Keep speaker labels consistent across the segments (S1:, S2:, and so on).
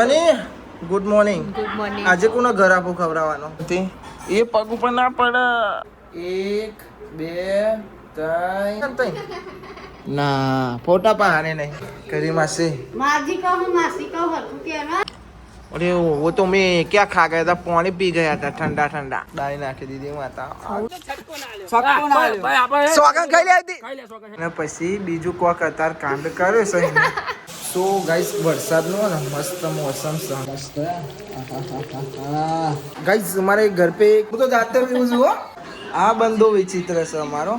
S1: અને good morning.
S2: Good morning.
S1: આજે કોનો ઘર આપો ખવડાવવાનો એ પગ ઉપર ના પડે. 1 2 3 ના ફોટા પાને નહીં કરી માસી
S2: मासी कहूँ हरकू के ना
S1: अरे वो तो मैं क्या खा गया था पानी पी गया था ठंडा ठंडा दाई नाखी દીધી માતા સોગન ખાઈ લે હતી ને પછી બીજું કોક અતાર કાંડ કર્યો છે સો ગાઈસ વરસાદનો ને મસ્ત મોસમ છે મસ્ત ગાઈસ हमारे घर पे હું તો જાતે પીવું છું હો આ બંદો વિચિત્ર છે અમારો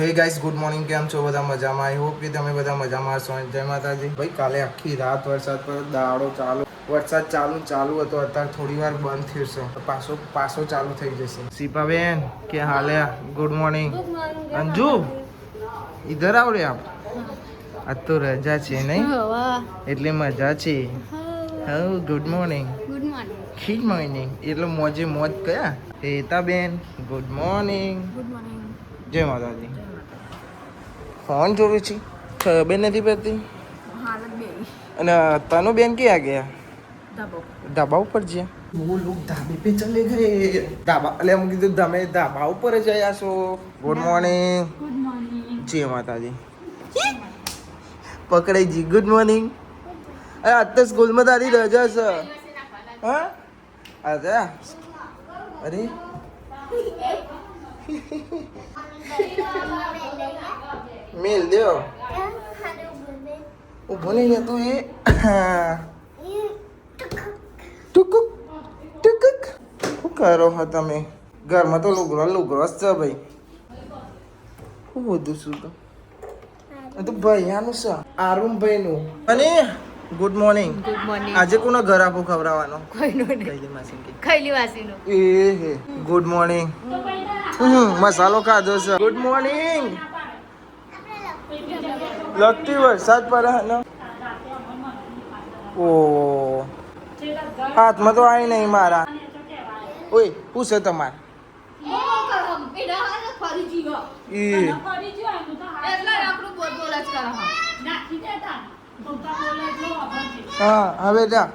S1: હે ગાઈસ ગુડ મોર્નિંગ કેમ છો બધા મજામાં આઈ હોપ કે તમે બધા મજામાં હશો જય માતાજી ભાઈ કાલે આખી રાત વરસાદ પર દાડો વરસાદ ચાલુ હતો અત્યારે થોડી વાર બંધ થયો છે પાછો ચાલુ થઈ જશે શિપાબેન કે હાલે ગુડ મોર્નિંગ અંજુ ઇધર આવ રે આપ આ તો રજા છે નહીં એટલે મજા છે હા ગુડ મોર્નિંગ ગુડ મોર્નિંગ એટલે મોજે મોજ કયા હેતાબેન ગુડ મોર્નિંગ જય માતાજી ફોન જોડું છે ખબર નથી પડતી અને તનુ બેન ક્યાં ગયા ધાબા ઉપર છે वो लोग ढाबे पे चले गए ढाबा એટલે એમ કીધું તમે ધાબા ઉપર જ આવ્યા છો ગુડ મોર્નિંગ જય માતાજી પકડાઈ જી ગુડ મોર્નિંગ અરે આજ તો સ્કૂલમાં તારી રજા છે હા અરે અરે મેલ દેવો ઉભો નહીં તું એ ટુકુક ટુકુક શું કરો હો તમે ઘરમાં તો લુગરો જ છે ભાઈ શું બધું શું તો ભાઈ આનું છે આરુમ ભાઈનું અને ગુડ મોર્નિંગ
S2: ગુડ મોર્નિંગ
S1: આજે કોનો ઘર આપો ખવડાવવાનો
S2: કોઈનો નહીં
S1: કઈલી માસી
S2: ખૈલી વાસીનો
S1: એ હે ગુડ મોર્નિંગ મસાલો ખાધો છે ગુડ મોર્નિંગ લગતી વરસાદ પડે ને ઓ હાથમાં તો આવી નહીં મારા ઓય પૂછે તમારે હા હવે જા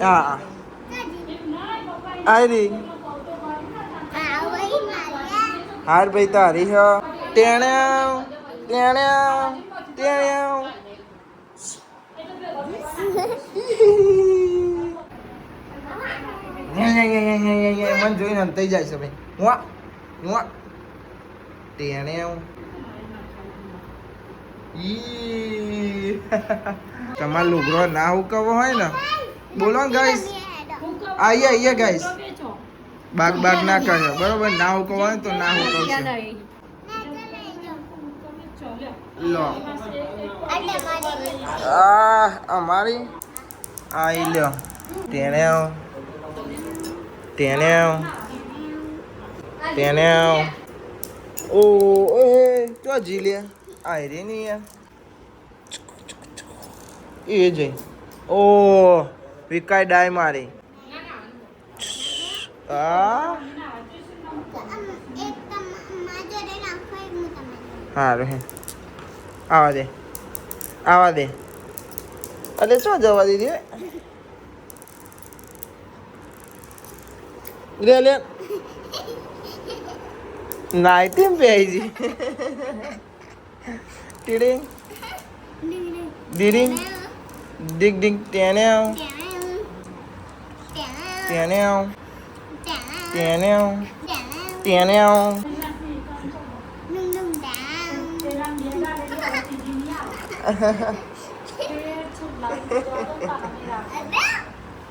S1: હા આરી હાર ભાઈ તારી હ ટેણે ટેણે ટેણે મન જોઈને થઈ જાય છે ભાઈ હું ટેણે તમારે લુગડો ના હુકવો હોય ને બોલો ને ગાઈસ આઈએ ગાઈસ બાગ ના કર્યો બરોબર ના હુકવો હોય તો ના હુકવશે લો અમારી આઈ લ્યો તેને ઓ એ તો જીલે આઈ રે ની એ જઈ ઓ વિકાય ડાય મારી હારું હે આવા દે અરે શું જવા દીધી લે નાઈટી પહેરી ટીડિંગ ડીડિંગ ડિગ ડિગ તેને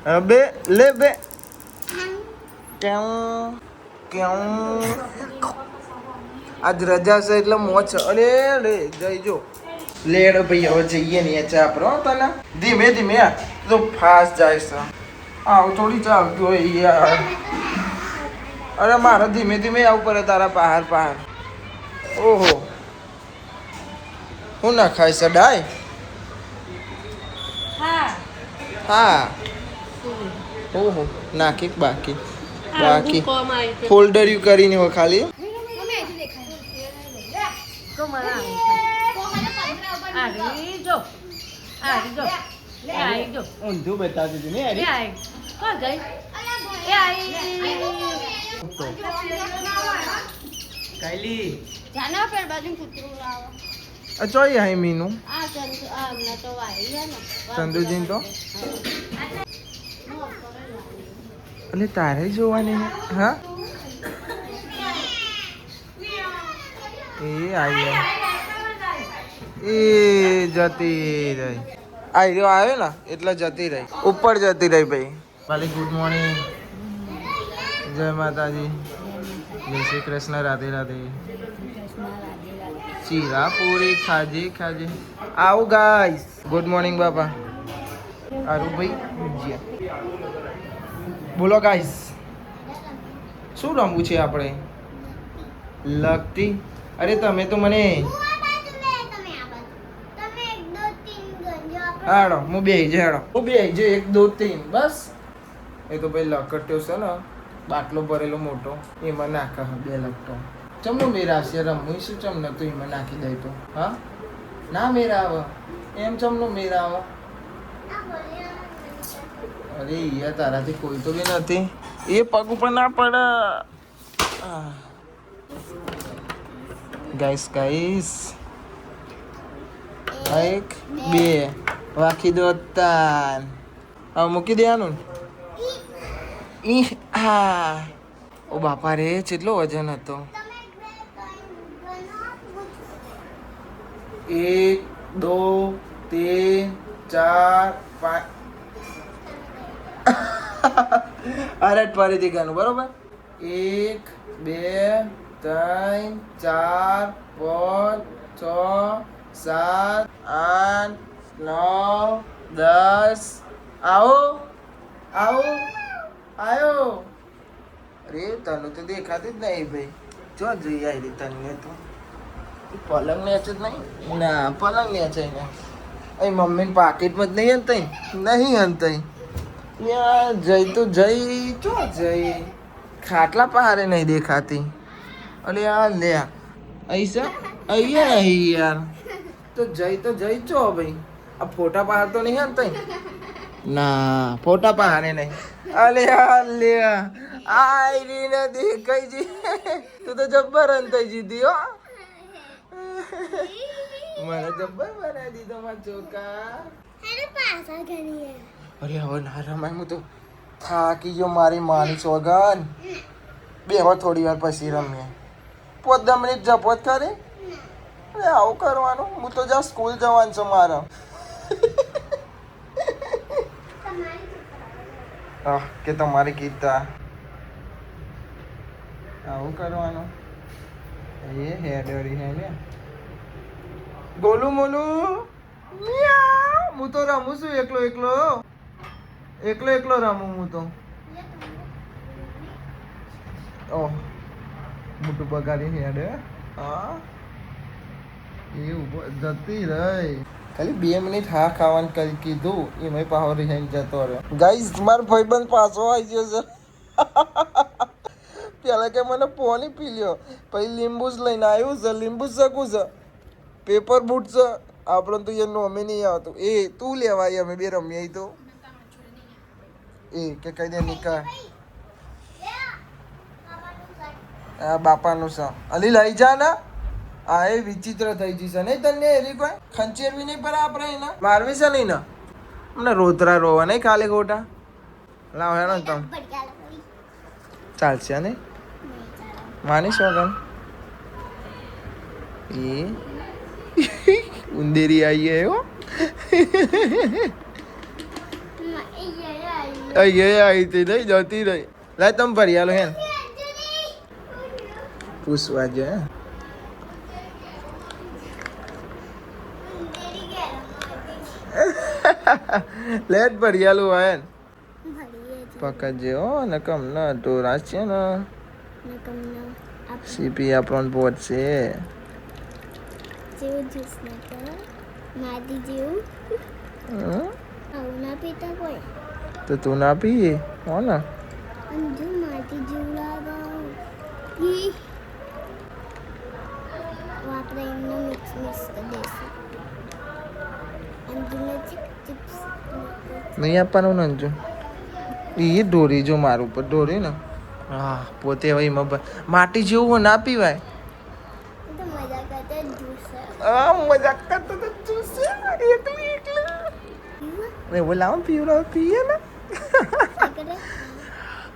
S1: અબે લે બે કેમ આજ રજા છે એટલે મોજ છે અરે લે જઈજો લેડ ભાઈ હવે જઈએ ને ચા પર તને ધીમે ધીમે તો ફાસ્ટ જાય છે આવ થોડી ચાલતું હોય યાર અરે મારે ધીમે ધીમે આવું પડે તારા પહાડ ઓહો હું ના ખાઈ સડાય હા ઓહો નાખી બાકી બાકી ફોલ્ડર્યું કરીને હો ખાલી
S3: ઊંધું બતાવતી હતી ને કાયલી
S2: જાના પર બાજુ કૂતરું લાવો
S1: અચોઈ હાઈ મીનું
S2: આ ચંદુ આ હમણાં તો વાઈ છે ને
S1: ચંદુજીન તો અને તારે જોવાની છે? હા એ આવી એ જતી રહી આવી રહ્યો આવ્યો ને એટલે જતી રહી ઉપર જતી રહી ભાઈ ભાઈ ગુડ મોર્નિંગ જય માતાજી જય શ્રી કૃષ્ણ રાધે રાધે ચીરા પૂરી ખાજે ખાજે આવું ગાઈસ ગુડ મોર્નિંગ બાપા આરું ભાઈ ભુજિયા બોલો ગાઈસ શું રમવું છે આપણે લગતી અરે તમે તો મને હાડો હું બે જ હેડો હું બે જ 1 2 3 બસ એ તો ભાઈ લકટ્યો છે ને બાટલો ભરેલો મોટો એમાં નાખા બે લકટો ચમનો મેરા છે રમવું શું ચમ નતું એમાં નાખી દઈ તો હા ના મેરા આવે એમ ચમનો મેરા આવે અરે યાર તારાથી કોઈ તો બી નથી એ પગ ઉપર ના પડે ગાઈસ ગાઈસ 1 2 વાકી દો તાન હવે મૂકી દેવાનું ઈ હા ઓ બાપા રે કેટલો વજન હતો 1 2 3 4 5 અરે ફરીથી ગાનું બરોબર 1 2 3 4 5 6 7 8 9 10 આવો આવો આયો અરે તને તો દેખાતી જ નહીં ભાઈ જો જોઈ આવી તને તો પલંગ ને જ નહીં ના પલંગ ને છે ને અહીં મમ્મીને પાકીટમાં જ નહીં હંતાઈ નહીં હંતાઈ યાર જઈ તો જઈ ચો જઈ ખાટલા પહારે નહીં દેખાતી અરે યાર લે અહીં છે અહીંયા અહીં યાર તો જઈ ચો ભાઈ આ ફોટા પહાર તો નહીં હંતાઈ ના ફોટા પહારે નહીં અલે યાર લે આઈ ને દેખાઈ જી તું તો જબ્બર હંતાઈ જીધી હો મને જબ્બર બનાવી દીધો મારા ચોકા અરે હવે ના રમાય હું તો થાકી ગયો મારી માની સોગન બે હવે થોડી વાર પછી રમીએ 5 મિનિટ જપોત કરે અરે આવું કરવાનું હું તો જા સ્કૂલ જવાનું છું મારે કે તમારી કીધા આવું કરવાનું એ હેડરી હે ને ગોલું મોલું મિયાઉ હું તો રમું છું એકલો રમું હું તો ઓહ મોટું બગાડી હેડે હા એવું જતી રહી ખાલી 2 મિનિટ હા ખાવાનું કરી કીધું એમાં પાવર રિહાઈ જતો રહ્યો ગાઈસ મારો ભાઈબંધ પાછો આવી ગયો છે પેલા કે મને પોની પી લ્યો પછી લીંબુ જ લઈને આવ્યું છે લીંબુ શકું છે પેપર બૂટ છે આપણને તો એ નોમે નહીં આવતું એ તું લેવાય અમે બે રમીએ તો એ કે કઈ દે નિકા આ બાપાનું છે અલી લઈ જા ને આ એ વિચિત્ર થઈ જશે નહીં તને એવી કોઈ ખંચેરવી નહીં પર આપણે એના મારવી છે નહીં ને અમને રોતરા રોવા નહીં ખાલી ખોટા લાવ હેનો તમે ચાલશે ને માની સોગન એ ઉંદેરી આવી હો આવી હતી નહીં જતી રહી લાય તમે ભરી આલો હે પૂછવા જો લેટ ભરી આલું હે પકડજે હો ને કમ ન ટોરા છે ને સીપી આપણને પહોંચશે
S4: જેવું જ્યુસ ના કરો માદી જેવું આવું ના પીતા કોઈ
S1: તો તું ના પીએ હો ને
S4: અંજુ માદી માટી જેવું લાગે ઈ આપણે એમને મિક્સ કરી દઈશું અંજુને ચિપ્સ
S1: નહીં આપવાનું ને અંજુ એ ઢોરી જો મારું ઉપર ઢોરી ને હા પોતે હવે એમાં માટી જેવું હોય ના પીવાય
S4: તો મજા કરતા જ્યુસ
S1: મજાક કરતો તો જોશે એકલી એવું લાવો પીવડાવો પીએ ને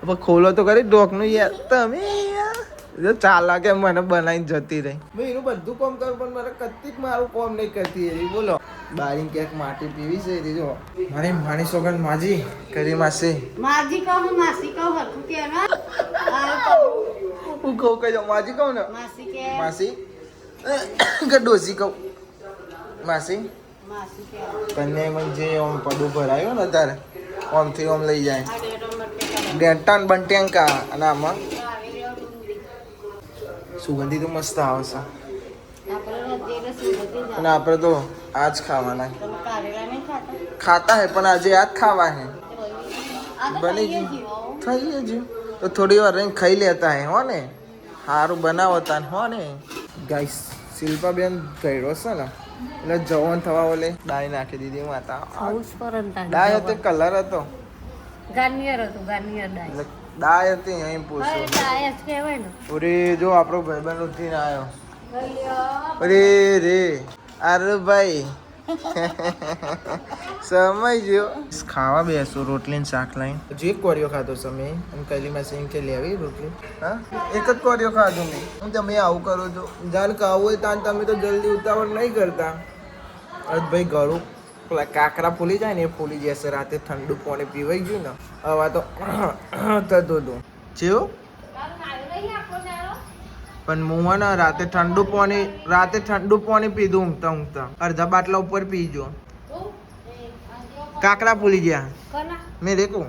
S1: હવે ખોલો તો કરી ડોકનું યાર તમે યાર ચાલા કે મને બનાવીને જતી રહી મેં એનું બધું કામ કરું પણ મારે કત્તીક મારું કામ નહીં કરતી એરી બોલો બારી ક્યાંક માટી પીવી છે એરી જો મારી માણી સોગન માજી કરી માસે
S2: માજી કહું માસી કહું હરખું કે ના
S1: હું કહું કઈ જાઉં માજી કહું ને
S2: માસી કે
S1: માસી કે ડોસી કહું માસી
S2: માસી કે
S1: કન્યા એમાં જે આમ પડું ભરાયો ને તારે ઓમથી ઓમ લઈ જાય
S2: આ ડેટો મટકે
S1: ડેટાન બંટેંકા અને આમાં
S2: આવી રહ્યો ડુંગળી
S1: સુગંધી તો મસ્ત આવે છે
S2: આપણે રજેલે સુરતી
S1: અને આપણે તો આજ ખાવાના
S2: તમે કારેલા નહીં ખાતા
S1: ખાતા હે પણ આજે આજ ખાવા હે
S2: આ તો
S1: બની
S2: ખાઈએ
S1: ગયું
S2: જીવો
S1: ખાઈએ જ તો થોડી વાર રહીને ખાઈ લેતા હે હો ને સારું બનાવતા હો ને ગાઈસ શિલ્પાબેન કર્યો છે ને એટલે જવાન થવા ઓલે ડાય નાખી દીધી માતા
S2: હાઉસ પરંતા
S1: ડાય હતો કલર હતો
S2: ગાર્નિયર હતું ગાર્નિયર ડાય
S1: એટલે ડાય હતી અહીં પૂછું
S2: ડાય જ કહેવાય ને
S1: અરે જો આપણો ભાઈબંધ ઉઠીને આવ્યો
S2: ગલ્યો
S1: અરે રે અરે ભાઈ સમજો ખાવા બેસો રોટલી ને શાક લઈને જે કોરિયો ખાધો છે મેં અને કલીમાં સિંગ કે લેવી રોટલી હા એક જ કોરિયો ખાધો મેં હું તમે આવું કરો છો જાન ખાવું હોય તાન તમે તો જલ્દી ઉતાવળ નહીં કરતા અરે ભાઈ ઘરું પેલા કાકરા ફૂલી જાય ને એ ફૂલી જશે રાતે ઠંડુ પાણી પીવાઈ ગયું ને હવા તો થતું હતું જેવું પણ હું ને રાતે ઠંડુ પાણી પીધું ઊંઘતા ઊંઘતા અડધા બાટલા ઉપર પીજો કાકડા ફૂલી ગયા
S2: કના
S1: મેં દેખો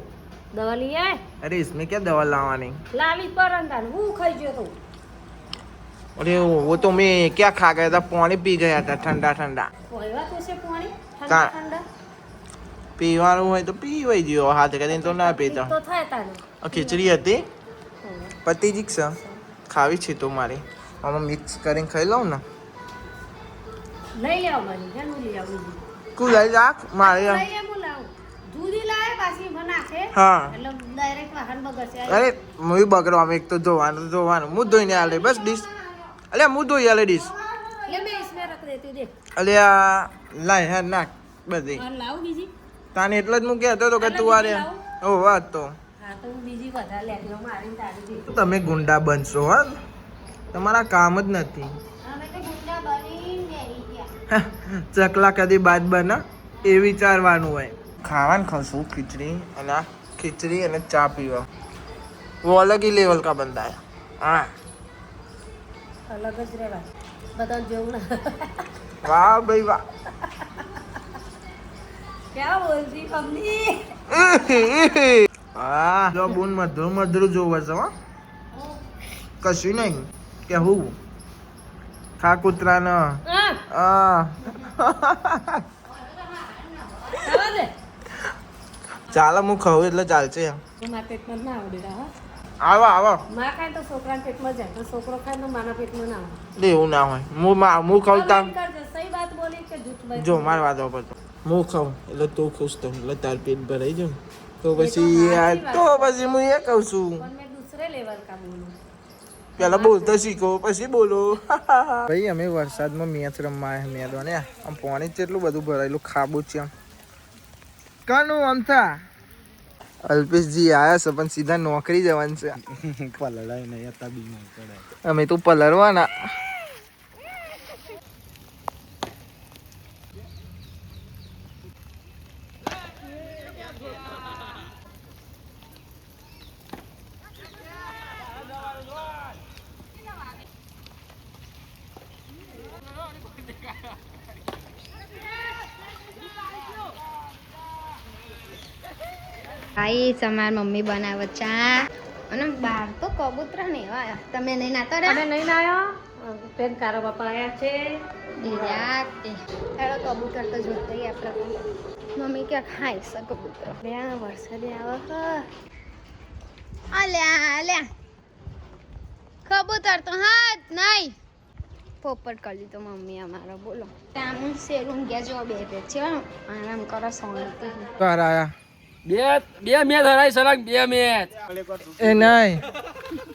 S2: દવા લઈ આય
S1: અરે इसमें क्या दवा लावानी
S2: લાવી પરંતા હું ખાઈ ગયો તો
S1: अरे वो तो मैं क्या खा गया था पानी पी गया था ठंडा ठंडा
S2: કોઈવા તો છે પાણી
S1: કા-
S2: ઠંડા
S1: પીવાનું હોય તો પીવાઈ ગયો હાથે કરીને તો ના પીતા
S2: તો થાય તાને
S1: ખીચડી હતી પતિજીક છે ખાવી છે તો મારી આમાં મિક્સ કરીને ખાઈ લઉં ને
S2: લઈ લેવા મારી જાનું લઈ આવું
S1: કું લઈ રાખ મારે
S2: લઈ લે હું લાવું દૂધી લાવે પાછી બનાખે
S1: હા
S2: એટલે ડાયરેક્ટ વાહન બગડશે
S1: અરે હું બગડો આમ એક તો ધોવાનું હું ધોઈને આલે બસ ડીશ અલ્યા હું ધોઈ આલે ડીશ
S2: ले मैं इसमें रख देती हूँ देख
S1: અલ્યા લાય હા નાખ બધી
S2: और लाओ बीजी
S1: તાને એટલે જ હું કહેતો હતો કે તું આરે ઓ વાત તો
S2: हाँ तो હું બીજી વધારે લેતી હોઉં મારી તારી દી
S1: તમે ગુંડા બનશો હા તમારા કામ જ નથી
S2: અમે તો ગુંડા બની નહીં ગયા
S1: ચકલા કદી બાદ બના એ વિચારવાનું હોય ખાવાનું ખાશું ખીચડી અને આ ખીચડી અને ચા પીવા वो अलग ही लेवल का बंदा है हाँ
S2: અલગ જ રહેવા બધા જોવું ના
S1: वाह भाई वाह
S2: क्या बोलती પબલી
S1: હા જો બુન મધુર મધુર જોવે છે હો કશું નહીં કે હું ખા કૂતરા ન
S2: હા ખાવા દે
S1: ચાલો હું ખાઉં એટલે ચાલશે
S2: તો મારા પેટમાં ના આવડે હા
S1: આવો આવો
S2: માં ખાય તો છોકરાના પેટમાં જાય તો છોકરો ખાય તો મારા પેટમાં ના આવે
S1: એટલે એવું ના હોય હું ખાઉં તા
S2: કમેન્ટ કરજો સહી વાત બોલી કે જૂઠ બોલી
S1: જો મારી વાત ઉપર હું ખાઉં એટલે તું ખુશ થઉં એટલે તાર પેટ ભરાઈ જાય તો પછી યાર તો પછી હું એ કહું છું
S2: પણ મેં દૂસરે લેવલ કા બોલું
S1: પેલા બોલતા શીખો પછી બોલો ભાઈ અમે વરસાદમાં મેચ રમવા આવ્યા મેદાને આમ પાણી જેટલું બધું ભરાયેલું ખાબું છે આમ કાનું આમ થા અલ્પેશજી આયા છે પણ સીધા નોકરી જવાનું છે
S3: પલળાય નહીં હતા બીમાર પડાય
S1: અમે તો પલરવાના
S4: ભાઈ તમારી મમ્મી બનાવે ચા અને બહાર તો કબૂતરા ને એવા તમે નહીં નાતા રે
S2: અમે નહીં લાયો પેન કારો બાપા આયા છે
S4: હેડો કબૂતર તો જોતા આપણે મમ્મી ક્યાં ખાઈ છે કબૂતર બે વરસાદે આવે અલ્યા અલ્યા કબૂતર તો હાથ નહીં પોપટ કરી દીધો મમ્મી અમારો બોલો ત્યાં શેરું ગયા જો બે છે આરામ કરો શાંતિ
S1: કરાયા
S5: બે મેચ હરાઈ સલાક બે મેચ
S1: એ નહીં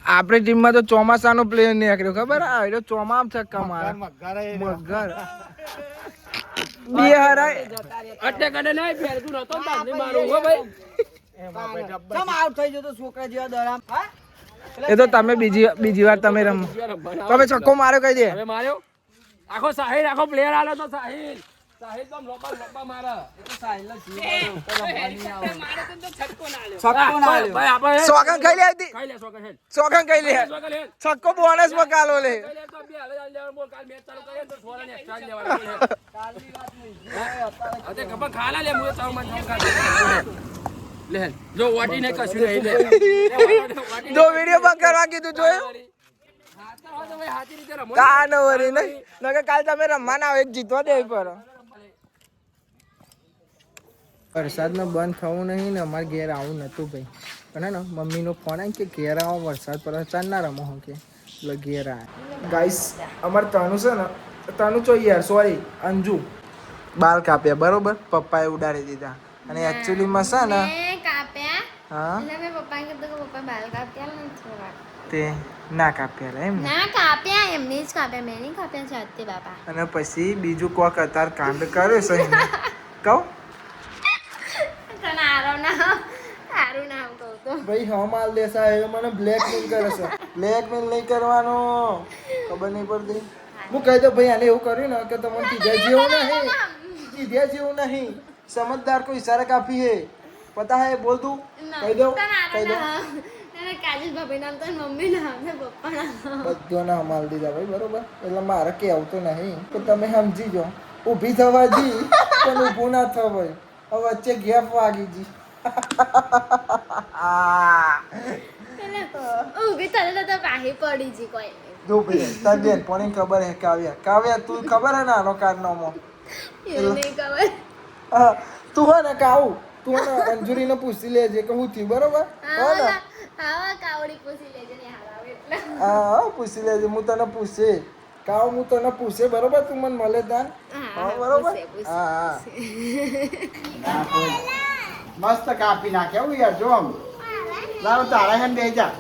S1: આપણી ટીમમાં તો ચોમાસાનો પ્લેયર નીકળ્યો ખબર આ એ ચોમામ છક્કા મારા મગર બે હરાય
S5: અટે કડે નહીં ફેર તું નતો તાને મારું હો ભાઈ
S1: એ તો તમે બીજી વાર તમે રમો તમે છક્કો માર્યો કહી દે
S5: હવે માર્યો આખો સાહિલ આખો પ્લેયર આલો તો સાહિલ સાહિલ તો લોપા મારા એ તો સાહિલ જ જીવ મારે તો છક્કો ના આલ્યો ભાઈ આપણે
S1: સોગન ખાઈ લે હતી
S5: ખાઈ લે સોગન હેલ
S1: સોગન ખાઈ લે
S5: સોગન હેલ
S1: છક્કો બોનસ માં કાલો લે
S5: ખાઈ લે તો બે હાલે લેવાનું બોલ કાલ મેચ ચાલુ કરીએ તો છોરા ને એક્સ્ટ્રા લેવાનું કાલની વાત નહીં અતે કપા ખાલા લે મુએ ચાવ મન ખા લે જો વાટી ને કશું નહીં લે
S1: જો વિડિયો બંધ કરવા કીધું જોયું કા ન વરી નહીં નકે કાલ તમે રમવા ના આવો એક જીતવા દેવી પર વરસાદમાં બંધ થવું નહીં ને અમારે ઘેર આવું નતું ભાઈ પણ હે ને મમ્મીનો ફોન આવી કે ઘેર આવો વરસાદ પર ચાલ ના રમો હો કે એટલે ઘેર આવ્યા ગાઈસ અમારે તનુ છે ને તનુ ચો યાર સોરી અંજુ બાલ કાપ્યા બરોબર પપ્પાએ ઉડાડી દીધા અને એકચ્યુઅલીમાં છે ને
S4: કાપ્યા
S1: હા
S4: એટલે મેં પપ્પાને કીધું કે પપ્પા બાલ કાપ્યા ને થોડા
S1: તે ના કાપ્યા એમ ને
S4: ના કાપ્યા એમને જ કાપ્યા મેં નહીં કાપ્યા છે અત્તે બાપા
S1: અને પછી બીજું કોક અતાર કાંડ કર્યો છે કહું
S4: તને આરો ના સારું નામ કહું તો
S1: ભાઈ હા માલ દેસા એ મને બ્લેકમેલ કરે છે બ્લેકમેલ નહીં કરવાનો ખબર નહીં પડતી હું કહી દઉં ભાઈ આને એવું કર્યું ને કે તમને કીધા જેવું નહીં કીધા જેવું નહીં સમજદાર को इशारा काफी है पता है बोल तू કહી દઉં કહી દઉં
S4: કાજલ ભાભી નામ તો મમ્મી નામ ને પપ્પા નામ
S1: બધો ના માલ દીધા ભાઈ બરોબર એટલે મારે કહેવું તો નહીં તો તમે સમજી જો ઊભી થવા જી પણ ઊભું ના થવા ભાઈ હવે વચ્ચે ગેપ વાગી જી
S4: ઊભી થતા તો પાહી પડી જી કોઈ
S1: જો ભાઈ તાર બેન પણ ખબર હે કાવ્યા તું ખબર હે ને આનો કારનામો
S4: એ નહીં ખબર
S1: તું હે ને કાવું તું હે ને અંજુરીને પૂછી લેજે કે હું થયું બરોબર હો ને
S4: હા કાવડી પૂછી લેજે ને હારાવે એટલે
S1: હા પૂછી લેજે હું તને પૂછે કાવ હું તને પૂછે બરોબર તું મને મળે તાન હા બરોબર હા
S3: મસ્ત કાપી નાખ્યા હું યાર જો આમ લાવ તારા હેન દે જા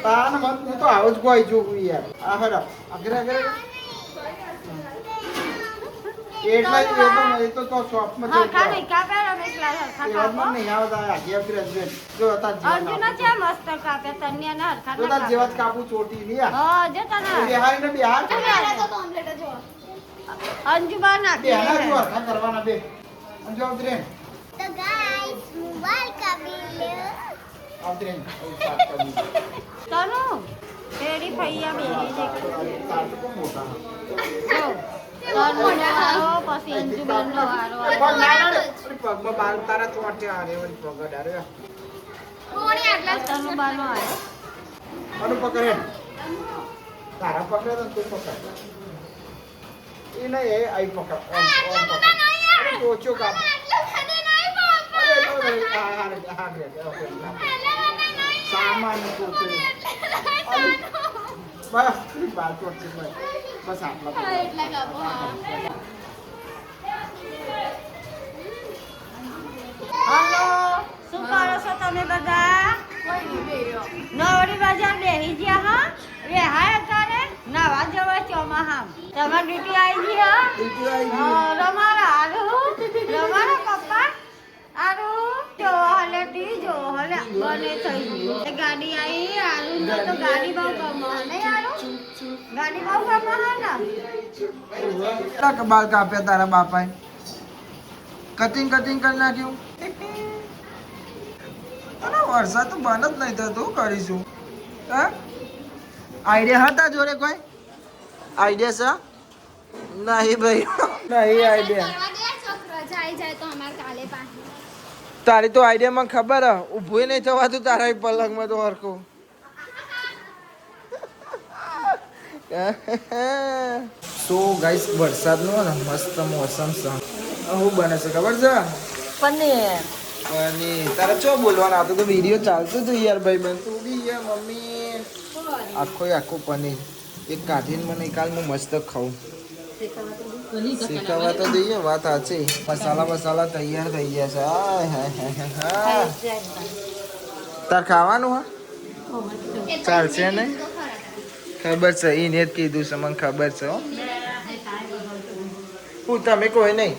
S3: તાન મત હું તો આવું જ કોઈ જોઉં યાર આ હરા અગરે એટલા જ એ તો શોપમાં જવું
S2: હરખા નહીં કાપ્યા રમેશ લાલ હરખા
S3: એવામાં નહીં આવતા આખી આપી રજવેન જો તાર
S2: અર્જુન છે મસ્ત કાપ્યા તન્યા ને હરખા
S3: જો તાર જેવા જ કાપું ચોટી ની યાર
S2: હા જો તને
S3: બિહાર ને બિહાર
S2: અંજુબા નાખી
S3: બિહાર જો હરખા કરવાના બે અંજો આવતરે
S4: તો ગાઈસ મોબાઈલ કાપી લે
S3: આવતરે
S2: તનુ તેરી ફૈયા બેહી દે
S3: તાર તો મોટા
S2: જો તનુ વારો પછી અંજુબા નો વારો
S3: પગમાં બાલ તારા ચોટે આરે વળી પગડ આરે
S2: તનુ બાનો આવ્યો
S3: અનુ પકડે તારા પકડે તો તું પકડ એ નહીં એ આઈ પકડ ઓમ પકડ ઓછો કાપ અરે તો સામાન કોચે બસ બાલ ચોટે બસ આટલા
S4: એટલા કાપો હા
S2: હાલો શું કરો છો તમે બધા નવરી બજાર બેહી ગયા હા રેહાય અત્યારે નવા જવા ચોમાહામ તમાર ડ્યુટી આવી ગઈ હા રમારા આરું રમારા પપ્પા આરું જો હલે ટી જો હલે બને થઈ ગયું એ ગાડી આવી આરું ને તો ગાડી બહુ ગમે નહીં આરું ગાડી બહુ ગમે હા ને
S1: કેટલા બાલ કાપ્યા તારા બાપાએ કટિંગ કરી નાખ્યું અને વરસાદ તો બંધ જ નહીં થતો શું કરીશું હા આઈડિયા હતા જોડે કોઈ આઈડિયા છે નહીં ભાઈ નહીં આઈડિયા તારી તો આઈડિયા માં ખબર હે ઊભું નહીં થવાતું તારા પલંગમાં તો હરખું સો ગાઈસ વરસાદનો ને મસ્ત મોસમ છે શું બને છે ખબર છે
S2: પનીર
S1: પનીર તારે ચો બોલવાના હતો તો વિડીયો ચાલતો હતો યાર ભાઈ બન તું બી યાર મમ્મી આખું પનીર એક કાઢીને મને કાલ હું મસ્ત ખાઉં શીખવા તો દઈએ વાત સાચી મસાલા તૈયાર થઈ ગયા છે હાય. તાર ખાવાનું હા ચાલશે ને ખબર છે એને જ કીધું છે મને ખબર છે હો. હું તમે કોઈ નહીં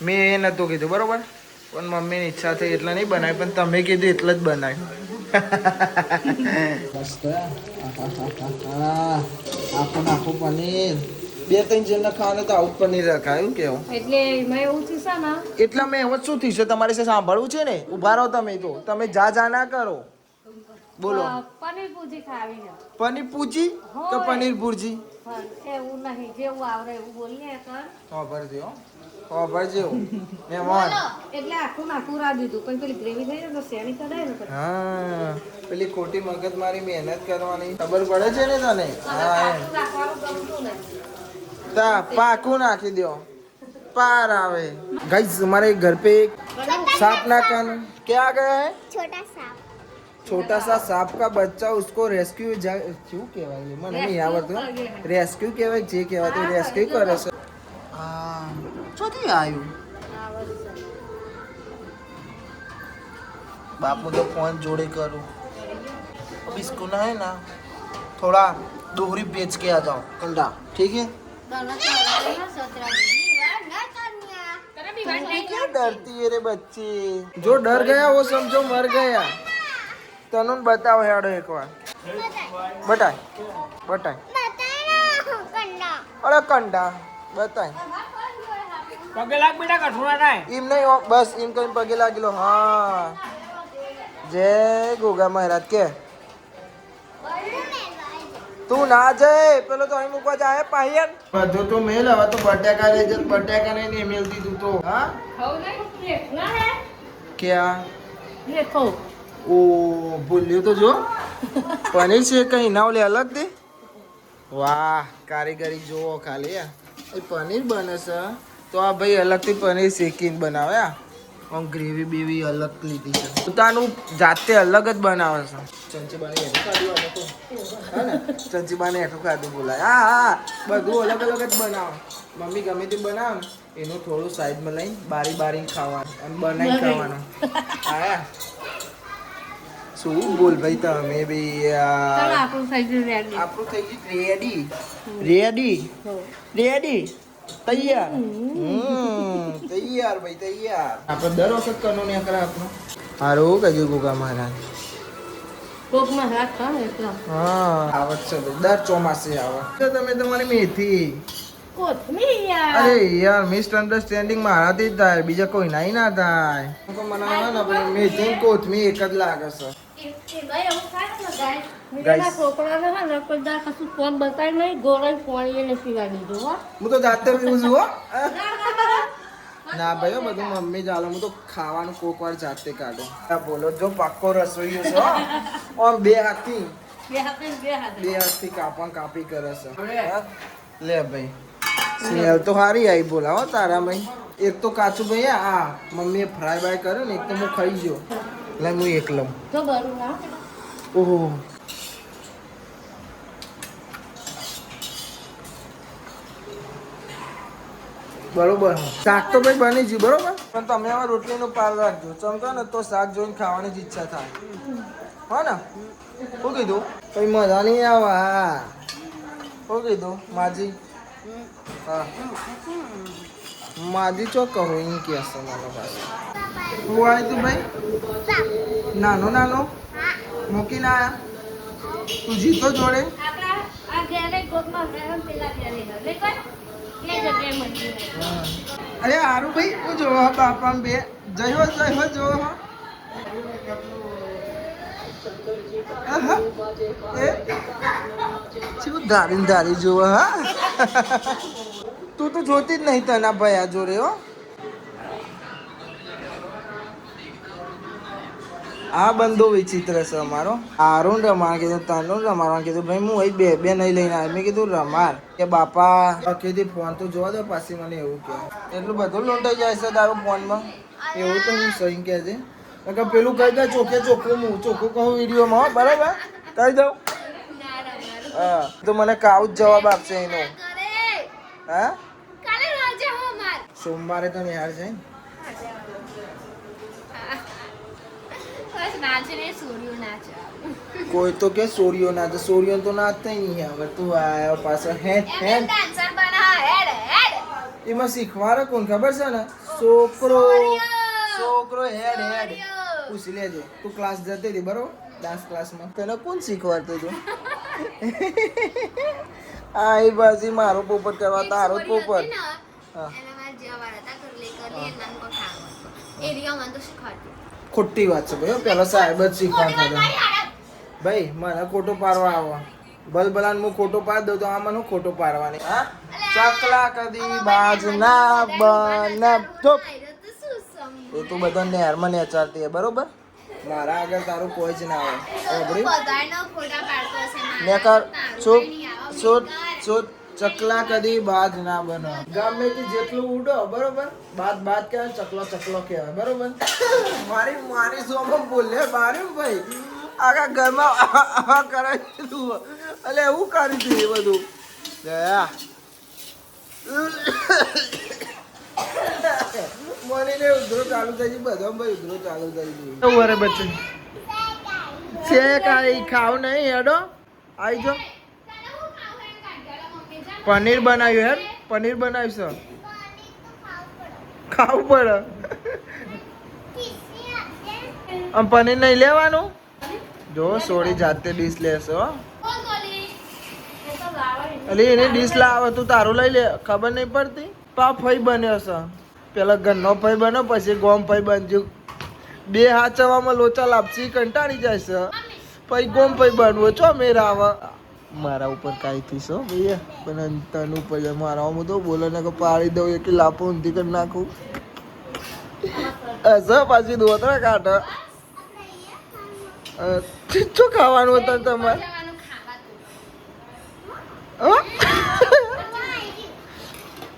S1: મેં એ નહોતું કીધું બરોબર પણ મમ્મીની ઈચ્છા થઈ એટલે નહીં બનાવી પણ તમે કીધું એટલે જ બનાવ્યું. મસ્ત આખું પનીર 2-3 જણને ખાવાનું તો આવું પનીર રખાયું કેવું
S2: એટલે મેં એવું છે ને
S1: એટલે મેં હવે શું થયું છે તમારે છે સાંભળવું છે ને ઉભા રહો તમે જા ના કરો બોલો
S2: પનીર પૂજી ખાવી છે
S1: પનીર પૂજી કે પનીર ભુરજી
S2: એવું નહીં જેવું આવડે એવું બોલીએ કર
S1: ખબરજો મહેમાન
S2: એટલે આખું રા દીધું પણ પેલી ગ્રેવી થઈ જાય તો શેની કરાય ને પછી.
S1: હા પેલી ખોટી મગજ મારી મહેનત કરવાની ખબર પડે છે ને તને હા એમ
S2: રાખવાનું ગમતું નહીં.
S1: તા પાકું નાખી દો પાર આવે गाइस हमारे घर पे एक सांप ना कान क्या आ गया है छोटा सा सांप का बच्चा उसको रेस्क्यू क्यों કહેવાય મને નહીં આવડતું રેસ્ક્યુ કહેવાય જે કહેવાય તો રેસ્ક્યુ કરે છે હા ચોથી આવ્યું बाप मुझे फोन जोड़े करूँ अब इसको ना है ना थोड़ा दोहरी बेच के आ जाओ कलडा ठीक है क्या डरती है रे बच्ची जो डर गया वो समझो मर गया तनुन बताओ हेडो एक बार बताए अरे कंडा बताए
S3: પગે લાગ બેટા કઠોળા નાય
S1: इम नहीं बस इम कहीं पगे लागी लो हाँ जय गोगा महाराज के તું ના જાય પેલો તો અહીં મૂકવા જાય પાહિયન બધો તો મેલ હવે તો બટાકા લઈ જત બટાકા ને મેલ દીધું તો હા ક્યાં ઓ ભૂલ્યું તો જો પનીર છે કઈ ના ઓલે અલગ દે વાહ કારીગરી જોવો ખાલી એ પનીર બને છે તો આ ભાઈ અલગથી પનીર શેકીને બનાવે આમ ગ્રેવી બેવી અલગ લીધી છે પોતાનું જાતે અલગ જ બનાવે છે ચંચીબાને એઠું ખાધું આ લોકો હા ને ચંચીબાને એઠું ખાધું બોલાય હા બધું અલગ અલગ જ બનાવે મમ્મી ગમે તે બનાવે ને એનું થોડું સાઈડમાં લઈને બારી ખાવાનું અને બનાવી ખાવાનું હા શું બોલ ભાઈ તમે બી આપણું થઈ ગયું રેડી તૈયાર તૈયાર ભાઈ તૈયાર આપણે દર વખત કરનો ને કરે આપણો હારું કજુ ગોગા મહારાજ હા આવત છે ભાઈ દર ચોમાસે આવત તમે તમારી મેથી અરે યાર મિસઅન્ડરસ્ટેન્ડિંગ મારાથી જ થાય બીજા કોઈ નાઈ ના થાય મને ને મેથી કોથમી એક જ લાગે છે હું તો જાતે પીવું છું હો ના ભાઈ બધું મમ્મી ચાલો હું તો ખાવાનું કોક વાર જાતે કાઢું બોલો જો પાક્કો રસોઈ છે આમ બે હાથથી કાપી કરે છે લે ભાઈ સ્મેલ તો સારી આવી બોલાવો તારા ભાઈ એક તો કાચું ભાઈ આ મમ્મીએ ફ્રાય બાય કર્યો ને એક તો હું ખાઈ ગયો એટલે હું એકલો ઓહો બરોબર શાક તો ભાઈ બની ગયું બરોબર પણ તમે હવે રોટલીનું પાર રાખજો ચમકો ને તો શાક જોઈને ખાવાની જ ઈચ્છા થાય હા ને શું કીધું કઈ મજા નહીં આવે હા શું કીધું માજી હા માજી ચો કહો એમ કે હશે મારો પાસે હું આવી તું ભાઈ નાનો મૂકીને આયા તું જીતો જોડે અરે હારું ભાઈ હું જોવો બાપા બે જયો જો શું ધારી જોવો હા તું તો જોતી જ નહીં તના ભાઈ આ જોડે હો આ બંધો વિચિત્ર છે અમારો આરુણ રમાણ કીધું તનું રમાડવાનું કીધું ભાઈ હું અહીં બે નહીં લઈને આવ્યો મેં કીધું રમાડ કે બાપા કીધી ફોન તો જોવા દો પાછી મને એવું કે એટલું બધું લૂંટાઈ જાય છે તારું ફોનમાં એવું તો હું સહી કે છે કે પેલું કહી દે ચોખ્ખે ચોખ્ખું હું ચોખ્ખું કહું વિડીયોમાં હો, બરાબર કહી દઉં. હા તો મને કાઉ જ જવાબ આપશે એનો. હા સોમવારે તો નિહાળ છે ને? કોઈ તો કે સોરિયો નાચ, સોરિયો તો નાચતા નહીં. હવે તું આવ્યો પાછો હેડ હેડ. એમાં શીખવાડે કોણ ખબર છે ને? છોકરો હેડ હેડ પૂછી લેજે. તું ક્લાસ જતી હતી બરોબર, ડાન્સ ક્લાસમાં, તને કોણ શીખવાડતું હતું? આ એ બાજી મારો પોપટ કરવા તારો જ પોપટ. હા ખોટી વાત છે ભાઈ, પેલા સાહેબ જ શીખવાડતા હતા. ભાઈ મને ખોટો પાડવા આવો, બલબલાન હું ખોટો પાડ દઉં તો આ મને ખોટો પાડવાની. હા ચકલા કદી બાજ ના બને. ચૂપ. એ તું બધા નહેરમાં નેચારતી હે બરોબર. મારા આગળ તારું કોઈ જ ના આવે. નેકર ચૂપ ચૂપ ચૂપ. ચકલા કદી બાજ ના બનો. ગમે તે જેટલું ઉડો બરોબર, બાદ કહેવાય, ચકલો કહેવાય બરોબર. મારી સોમાં બોલે બારી ભાઈ આખા ઘરમાં કરાવી દીધું. એટલે એવું કરી દીધું એ બધું. મને ઉધરો ચાલુ થઈ ગઈ, બધા ભાઈ ઉધરો ચાલુ થઈ ગઈ. વરે બચ્ચે છે કાંઈ ખાવ નહીં હેડો આવી જો. પનીર બનાવ્યું હેડ, પનીર બનાવ્યું છે, ખાવું પડે. આમ પનીર નહીં લેવાનું. જો સોરી જાતે ડીશ લેશો. અલી એને ડીશ લાવે તું તારું લઈ લે. ખબર નહીં પડતી. પા ફઈ બન્યો છે. પેલા ઘરનો ફઈ બન્યો પછી ગોમ ફઈ બનજો. બે હાચવામાં લોચા લાપસી કંટાળી જાય છે. પછી ગોમ ફઈ બનવો છો મેરા આવે. મારા ઉપર કાંઈ થઈશો ભૈયા પણ તન ઉપર મારા હું તો બોલે ને કે પાડી દઉં એક લાપો ઊંધી કરી નાખું. હશે પાછી દોતરા કાઢે. શું ખાવાનું હતું તમારે?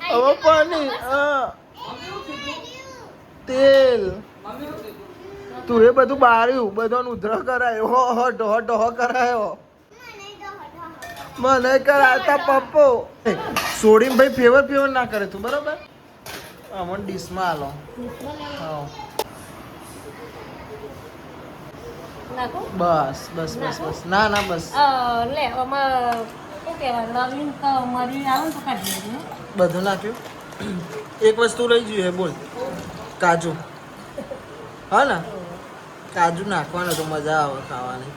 S1: હવે પાણી તેલ તું એ બધું બાર્યું બધો ઉધરો કરાયો ઢોહ કરાયો. મને કરાતા પપ્પો સોડીને ભાઈ ફેવર ના કરે તું બરોબર. અમને ડીશમાં હાલો. હા બસ બસ બસ બસ ના બસ
S2: લે આમાં શું કહેવાય નવીન મરી આવે ને તો કાઢી દેજો.
S1: બધું નાખ્યું. એક વસ્તુ રહી ગયું હે બોલ. કાજુ. હા ને કાજુ નાખવાનું તો મજા આવે ખાવાની.